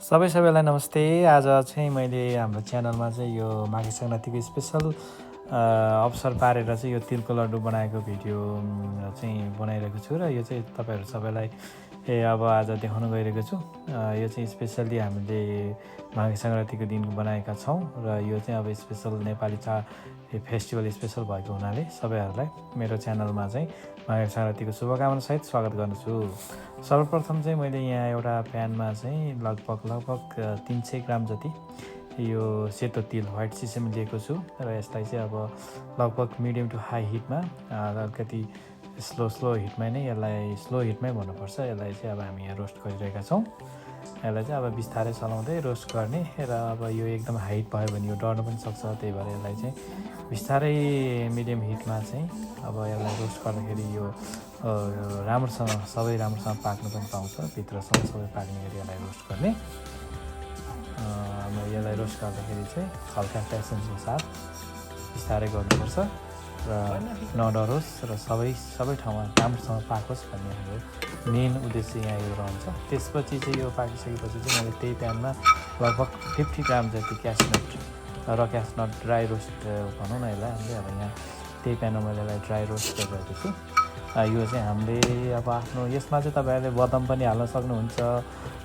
सबैलाई नमस्ते। आज चाहिँ मैले हाम्रो च्यानलमा चाहिँ यो माघे सङ्क्रान्तिको स्पेसल अवसर पारेर चाहिँ यो तिलको लड्डु बनाएको भिडियो चाहिँ बनाइरहेको छु र यो चाहिँ तपाईँहरू सबैलाई अब आज देखाउन गइरहेको छु। यो चाहिँ स्पेसल्ली हामीले माघे सङ्क्रान्तिको दिन बनाएका छौँ र यो चाहिँ अब स्पेसल नेपाली फेस्टिभल स्पेसल भएको हुनाले सबैहरूलाई मेरो च्यानलमा चाहिँ माघे सङ्क्रान्तिको शुभकामनासहित स्वागत गर्दछु। सर्वप्रथम चाहिँ मैले यहाँ एउटा प्यानमा चाहिँ लगभग 300 ग्राम जति यो सेतो तिल व्हाइट सेसमी लिएको छु र यसलाई चाहिँ अब लगभग मिडियम टु हाई हिटमा अलिकति स्लो हिटमै नै यसलाई स्लो हिटमै भन्नुपर्छ। यसलाई चाहिँ अब हामी यहाँ रोस्ट गरिरहेका छौँ। यसलाई चाहिँ अब बिस्तारै चलाउँदै रोस्ट गर्ने र अब यो एकदम हाइट भयो भने यो डढ्न पनि सक्छ। त्यही भएर यसलाई चाहिँ बिस्तारै मिडियम हिटमा चाहिँ अब यसलाई रोस्ट गर्दाखेरि यो राम्रोसँग सबै राम्रोसँग पाक्नु पनि पाउँछ। भित्रसम्म सबै पाक्ने गरी यसलाई रोस्ट गर्ने। यसलाई रोस्ट गर्दाखेरि चाहिँ हल्का पेसेन्सको साथ बिस्तारै गर्नुपर्छ र नडरोस् र सबै ठाउँमा राम्रोसँग पाकोस् भन्ने हाम्रो मेन उद्देश्य यहाँ यो रहन्छ। त्यसपछि चाहिँ यो पाकिसकेपछि चाहिँ मैले त्यही प्यानमा लगभग 50 ग्राम जति क्यासनट र क्यासनट ड्राई रोस्ट भनौँ न यसलाई हामीले अब यहाँ त्यही प्यानमा मैले यसलाई ड्राई रोस्ट गरिरहेको छु। यो चाहिँ हामीले अब आफ्नो यसमा चाहिँ तपाईँहरूले बदाम पनि हाल्न सक्नुहुन्छ।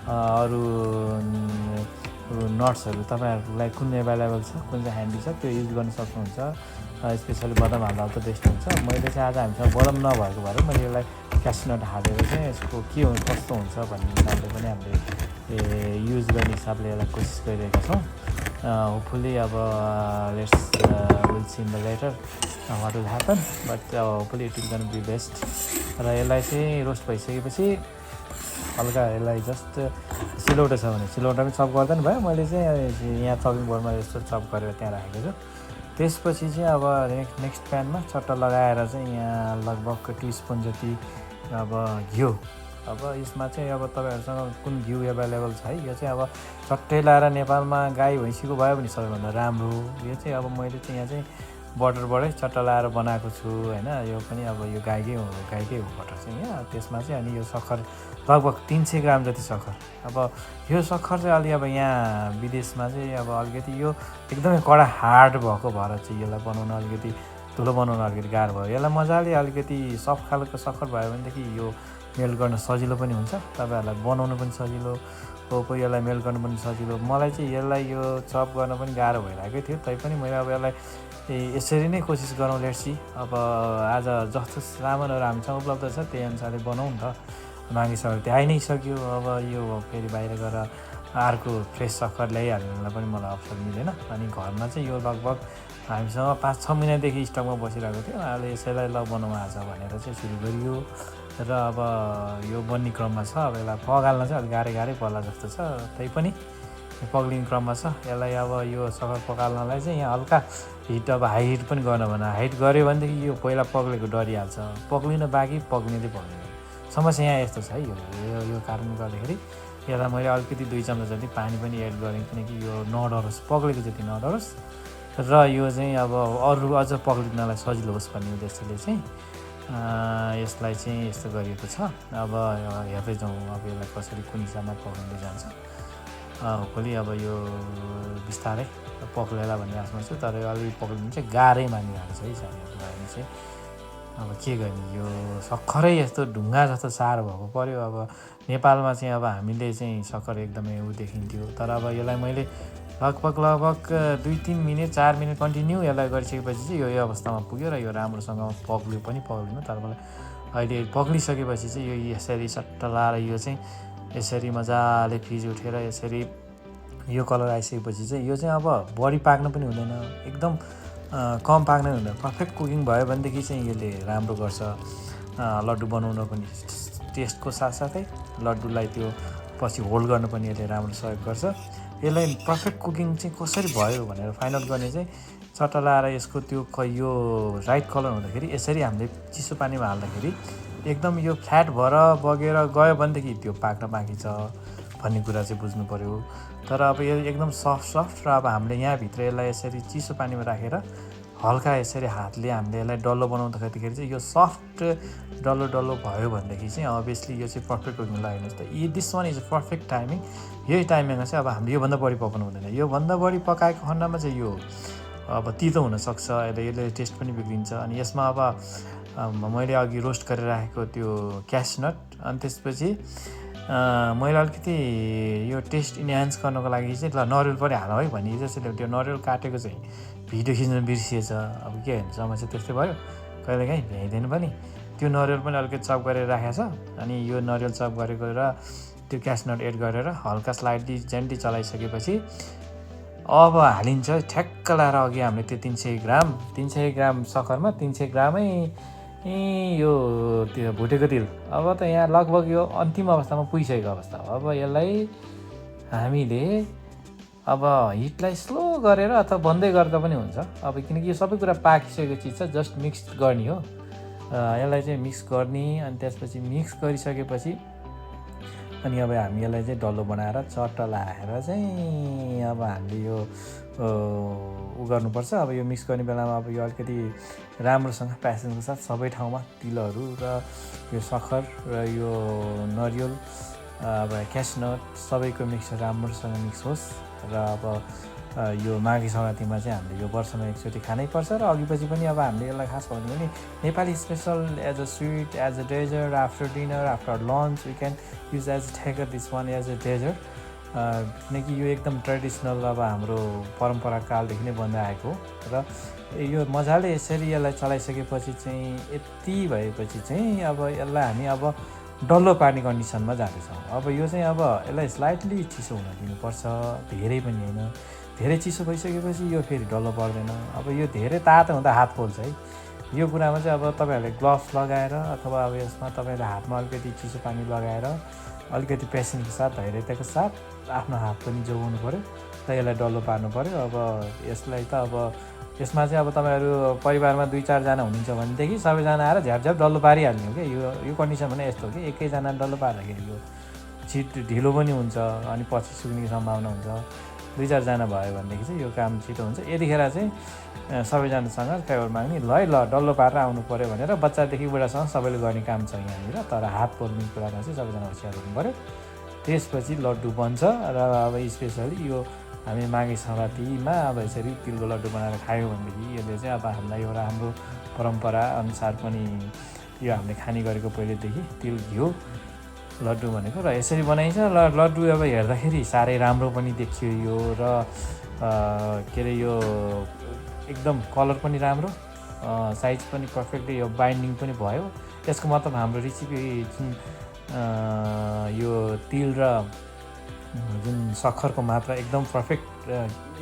अरू नट्सहरू तपाईँहरूलाई कुन एभाइलेबल छ कुन चाहिँ ह्यान्डी छ त्यो युज गर्न सक्नुहुन्छ। स्पेसली बदाम हाल्दा त बेस्ट हुन्छ। मैले चाहिँ आज हामीसँग बदाम नभएको भएर मैले यसलाई क्यासनट हालेर चाहिँ यसको के कस्तो हुन्छ भन्ने हिसाबले पनि हामीले युज गर्ने हिसाबले यसलाई कोसिस गरिरहेका छौँ। होपफुल्ली अब let's will see in the later what will happen but hopefully it will gonna be best. र यसलाई चाहिँ रोस्ट भइसकेपछि हल्का यसलाई जस्ट सिलौटो छ भने सिलौटोमै चप गर्दा नि भयो। मैले चाहिँ यहाँ चपिङ बोर्डमा यस्तो चप गरेर त्यहाँ राखेको छु। त्यसपछि चाहिँ अब नेक्स्ट प्यानमा चट्टा लगाएर चाहिँ यहाँ लगभग 2 स्पुन जति अब घिउ। अब यसमा चाहिँ अब तपाईँहरूसँग कुन घिउ एभाइलेबल छ है। यो चाहिँ अब चट्टै लाएर नेपालमा गाई भैँसीको भयो भने सबैभन्दा राम्रो। यो चाहिँ अब मैले चाहिँ यहाँ चाहिँ बटरबाटै चट्टा लाएर बनाएको छु होइन। यो पनि अब यो गाईकै हो बटर चाहिँ यहाँ। त्यसमा चाहिँ अनि यो सक्खर लगभग 300 ग्राम जति सक्खर। अब यो सक्खर चाहिँ अलि अब यहाँ विदेशमा चाहिँ अब अलिकति यो एकदमै कडा हार्ड भएको भएर चाहिँ यसलाई बनाउन अलिकति धुलो बनाउन अलिकति गाह्रो भयो। यसलाई मजाले अलिकति सफ्ट खालको सक्खर भयो भनेदेखि यो मेल्ट गर्न सजिलो पनि हुन्छ। तपाईँहरूलाई बनाउनु पनि सजिलो हो, यसलाई मेल्ट गर्नु पनि सजिलो। मलाई चाहिँ यसलाई यो चप गर्न पनि गाह्रो भइरहेको थियो। तैपनि मैले अब यसलाई यसरी नै कोसिस गरौँ लेट्सी। अब आज जस्तो सामानहरू हामीसँग उपलब्ध छ त्यही अनुसारले बनाउँ नि त। माघे सङ्क्रान्ति आइ नै सक्यो। अब यो फेरि बाहिर गएर अर्को फ्रेस सक्खर ल्याइहाल्नुलाई पनि मलाई अवसर मिलेन। अनि घरमा चाहिँ यो लगभग हामीसँग 5-6 महिनादेखि स्टकमा बसिरहेको थियो। अहिले यसैलाई बनाउँ आज भनेर चाहिँ सुरु गरियो र अब यो बन्ने क्रममा छ। अब यसलाई पगाल्न चाहिँ अलिक गाह्रै पर्ला जस्तो छ। तैपनि पग्लिने क्रममा छ। यसलाई अब यो सक्खर पकाल्नलाई चाहिँ यहाँ हल्का हिट अब हाई हिट पनि गर्न भन। हाइट गऱ्यो भनेदेखि यो पहिला पग्लेको डरिहाल्छ। पग्लिन बाँकी पग्लिँदै समस्या यहाँ यस्तो छ है। यो कारणले गर्दाखेरि यसलाई मैले अलिकति 2 चम्चा जति पानी पनि एड गरेँ किनकि यो नडरोस्, पग्लेको जति नडरोस् र यो चाहिँ अब अरू अझ पग्लिनलाई सजिलो होस् भन्ने उद्देश्यले चाहिँ यसलाई चाहिँ यस्तो गरिएको छ। अब हेर्दै जाउँ अब यसलाई कसरी कुन हिसाबमा पकाउँदै जान्छ। होपफुल्ली अब यो बिस्तारै पक्लेला भन्ने आशमा छु। तर अलिक पक्लिनु चाहिँ गाह्रै मानिरहेको छ है साथीहरू भने चाहिँ। अब के गर्ने यो सक्खरै यस्तो ढुङ्गा जस्तो साह्रो भएको पर्यो। अब नेपालमा चाहिँ अब हामीले चाहिँ सक्खर एकदमै देखिन्थ्यो। तर अब यसलाई मैले लगभग 2-3 मिनट 4 मिनट कन्टिन्यू यसलाई गरिसकेपछि चाहिँ यो अवस्थामा पुग्यो र यो राम्रोसँग पग्लिनु। तर मलाई अहिले पग्लिसकेपछि चाहिँ यो यसरी सट्टा लाएर यो चाहिँ यसरी मजाले फिज उठेर यसरी यो कलर आइसकेपछि चाहिँ यो चाहिँ अब बढी पाक्न पनि हुँदैन, एकदम कम पाक्न हुँदैन। पर्फेक्ट कुकिङ भयो भनेदेखि चाहिँ यसले राम्रो गर्छ लड्डु बनाउन पनि। टेस्टको साथसाथै लड्डुलाई त्यो पछि होल्ड गर्न पनि यसले राम्रो सहयोग गर्छ। यसलाई पर्फेक्ट कुकिङ चाहिँ कसरी भयो भनेर फाइन्ड आउट गर्ने चाहिँ चट्टा लाएर यसको त्यो यो राइट कलर हुँदाखेरि यसरी हामीले चिसो पानीमा हाल्दाखेरि एकदम यो फ्ल्याट भएर बगेर गयो भनेदेखि त्यो पाक्न बाँकी छ भन्ने कुरा चाहिँ बुझ्नु पऱ्यो। तर अब यो एकदम सफ्ट र अब हामीले यहाँभित्र यसलाई यसरी चिसो पानीमा राखेर हल्का यसरी हातले हामीले यसलाई डल्लो बनाउँदाखेरि चाहिँ यो सफ्ट डल्लो भयो भनेदेखि चाहिँ अभियसली यो चाहिँ पर्फेक्ट हुनु लाग्यो त this one is perfect timing. यही टाइमिङमा चाहिँ अब हामीले योभन्दा बढी पकाउनु हुँदैन। योभन्दा बढी पकाएको खण्डमा चाहिँ यो अब तितो हुनसक्छ, यसले टेस्ट पनि बिग्रिन्छ। अनि यसमा अब मैले अघि रोस्ट गरेर राखेको त्यो क्यासनट, अनि त्यसपछि मैले अलिकति यो टेस्ट इन्हान्स गर्नको लागि चाहिँ ल नरिवल पनि हालौँ है भनी जसरी त्यो नरिवल काटेको चाहिँ भिडियो खिच्न बिर्सिएछ। अब के होइन, समस्या त्यस्तै भयो, कहिलेकाहीँ भ्याइँदैन पनि। त्यो नरिवल पनि अलिकति चप गरेर राखेको छ। अनि यो नरिवल चप गरेको र त्यो क्यासनट एड गरेर हल्का स्लाइडली जेन्टली चलाइसकेपछि अब हालिन्छ ठ्याक्क लाएर अघि हामीले त्यो 300 ग्राम सक्खरमा 300 ग्रामै यो त्यो भुटेको तिल। अब त यहाँ लगभग यो अन्तिम अवस्थामा पुगिसकेको अवस्था हो। अब यसलाई हामीले अब हिटलाई स्लो गरेर अथवा बन्दै गर्दा पनि हुन्छ। अब किनकि यो सबै कुरा पाकिसकेको चिज छ, जस्ट मिक्स गर्ने हो। यसलाई चाहिँ मिक्स गर्ने, अनि त्यसपछि मिक्स गरिसकेपछि अनि अब हामी यसलाई चाहिँ डल्लो बनाएर चट्ट लाएर चाहिँ अब हामीले यो गर्नुपर्छ। अब यो मिक्स गर्ने बेलामा अब यो अलिकति राम्रोसँग प्यासनको साथ सबै ठाउँमा तिलहरू र यो सक्खर र यो नरिवल अब क्यासनट सबैको मिक्सचर राम्रोसँग मिक्स होस्। र अब यो माघे सङ्क्रान्तिमा चाहिँ हामीले यो वर्षमा एकचोटि खानै पर्छ। र अघिपछि पनि अब हामीले यसलाई खास भन्यो भने Nepali special as a sweet, as a dessert, after dinner, after lunch we can use as take this one as a dessert. किनकि यो एकदम ट्रेडिसनल अब हाम्रो परम्परा कालदेखि नै बन्दै आएको हो। र यो मजाले यसरी यसलाई चलाइसकेपछि चाहिँ यति भएपछि चाहिँ अब यसलाई हामी अब डल्लो पार्ने कन्डिसनमा जाँदैछौँ। अब यो चाहिँ अब यसलाई स्लाइटली चिसो हुन दिनुपर्छ, धेरै पनि होइन। धेरै चिसो भइसकेपछि यो फेरि डल्लो पर्दैन। अब यो धेरै तातो हुँदा हात पोल्छ है। यो कुरामा चाहिँ अब तपाईँहरूले ग्लोभ्स लगाएर अथवा अब यसमा तपाईँहरूले हातमा अलिकति चिसो पानी लगाएर अलिकति पेसेन्सको साथ, धैर्यताको साथ आफ्नो हात पनि जोगाउनु पऱ्यो र यसलाई डल्लो पार्नु पऱ्यो। अब यसलाई त अब यसमा चाहिँ अब तपाईँहरू परिवारमा 2-4 जना हुनुहुन्छ भनेदेखि सबैजना आएर झ्यापझ्याप डल्लो पारिहाल्ने हो क्या। यो कन्डिसन भने यस्तो हो कि एकैजना डल्लो पार्दाखेरि यो छिट ढिलो पनि हुन्छ, अनि पछि सुक्ने सम्भावना हुन्छ। 2-4 जना भयो भनेदेखि चाहिँ यो काम छिटो हुन्छ। यतिखेर चाहिँ सबैजनासँग फेभर माग्ने, ल डल्लो पारेर आउनु पऱ्यो भनेर बच्चादेखि बुढासँग सबैले गर्ने काम छ यहाँनिर। तर हात पोल्ने कुरामा चाहिँ सबैजना होसियार हुनु पऱ्यो। त्यसपछि लड्डु बन्छ। र अब स्पेसली यो हामी माघे सङ्क्रान्तिमा अब यसरी तिलको लड्डु बनाएर खायौँ भनेदेखि यसले चाहिँ अब हामीलाई एउटा हाम्रो परम्परा अनुसार पनि यो हामीले खाने गरेको पहिलेदेखि तिल घिउ लड्डु भनेको। र यसरी बनाइन्छ। र लड्डु अब हेर्दाखेरि साह्रै राम्रो पनि देखियो यो, र के अरे यो एकदम कलर पनि राम्रो, साइज पनि पर्फेक्टली यो बाइन्डिङ पनि भयो। यसको मतलब हाम्रो रेसिपी जुन यो तिल र जुन सक्खरको मात्रा एकदम पर्फेक्ट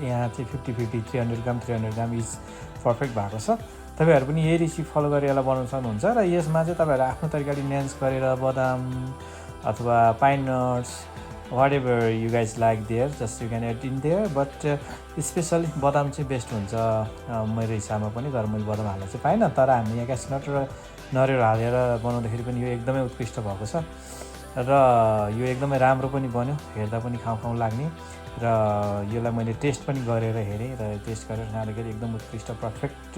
यहाँ चाहिँ 50-50 300 ग्राम इज पर्फेक्ट भएको छ। तपाईँहरू पनि यही रेसिपी फलो गरेर यसलाई बनाउन सक्नुहुन्छ। र यसमा चाहिँ तपाईँहरू आफ्नो तरिकाले न्यान्स गरेर बदाम अथवा पाइन nuts whatever you guys like there, just you can add in there, but specially बदाम चाहिँ बेस्ट हुन्छ मेरो हिसाबमा पनि। तर मैले बदाम हाल्न चाहिँ पाइनँ। तर हामी यहाँ क्यासनट र नरिवल हालेर बनाउँदाखेरि पनि यो एकदमै उत्कृष्ट भएको छ। र यो एकदमै राम्रो पनि बन्यो, हेर्दा पनि खाउँ लाग्ने। र यसलाई मैले टेस्ट पनि गरेर हेरेँ, र टेस्ट गरेर खाँदाखेरि एकदम उत्कृष्ट पर्फेक्ट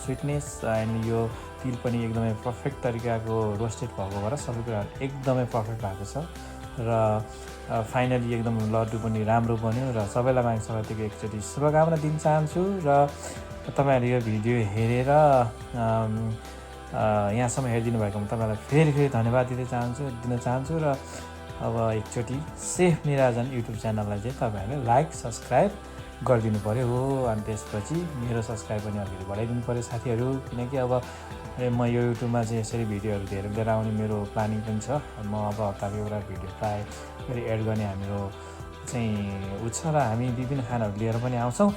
स्विटनेस, एन्ड यो तिल पनि एकदमै पर्फेक्ट तरिकाको रोस्टेड भएको भएर सबै कुराहरू एकदमै पर्फेक्ट भएको छ। र फाइनली एकदम लड्डु पनि राम्रो बन्यो। र सबैलाई माघे सङ्क्रान्तिको एकचोटि शुभकामना दिन चाहन्छु। र तपाईँहरूले यो भिडियो हेरेर यहाँसम्म हेरिदिनु भएकोमा तपाईँलाई फेरि धन्यवाद दिन चाहन्छु। र अब एकचोटि सेफ निराजन युट्युब च्यानललाई चाहिँ तपाईँहरूले लाइक सब्सक्राइब गरिदिनु पऱ्यो हो। अनि त्यसपछि मेरो सब्सक्राइब पनि अलिकति बढाइदिनु पऱ्यो साथीहरू, किनकि अब म यो युट्युबमा चाहिँ यसरी भिडियोहरू धेरै लिएर आउने मेरो प्लानिङ पनि छ। म अब हप्ताको एउटा भिडियो प्रायः फेरि एड गर्ने हाम्रो चाहिँ छ। र हामी विभिन्न खानाहरू लिएर पनि आउँछौँ।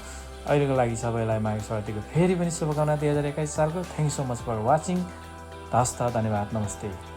अहिलेको लागि सबैलाई माघे सङ्क्रान्तिको फेरि पनि शुभकामना 2021 सालको। Thank you so much for watching. हस्त धन्यवाद, नमस्ते।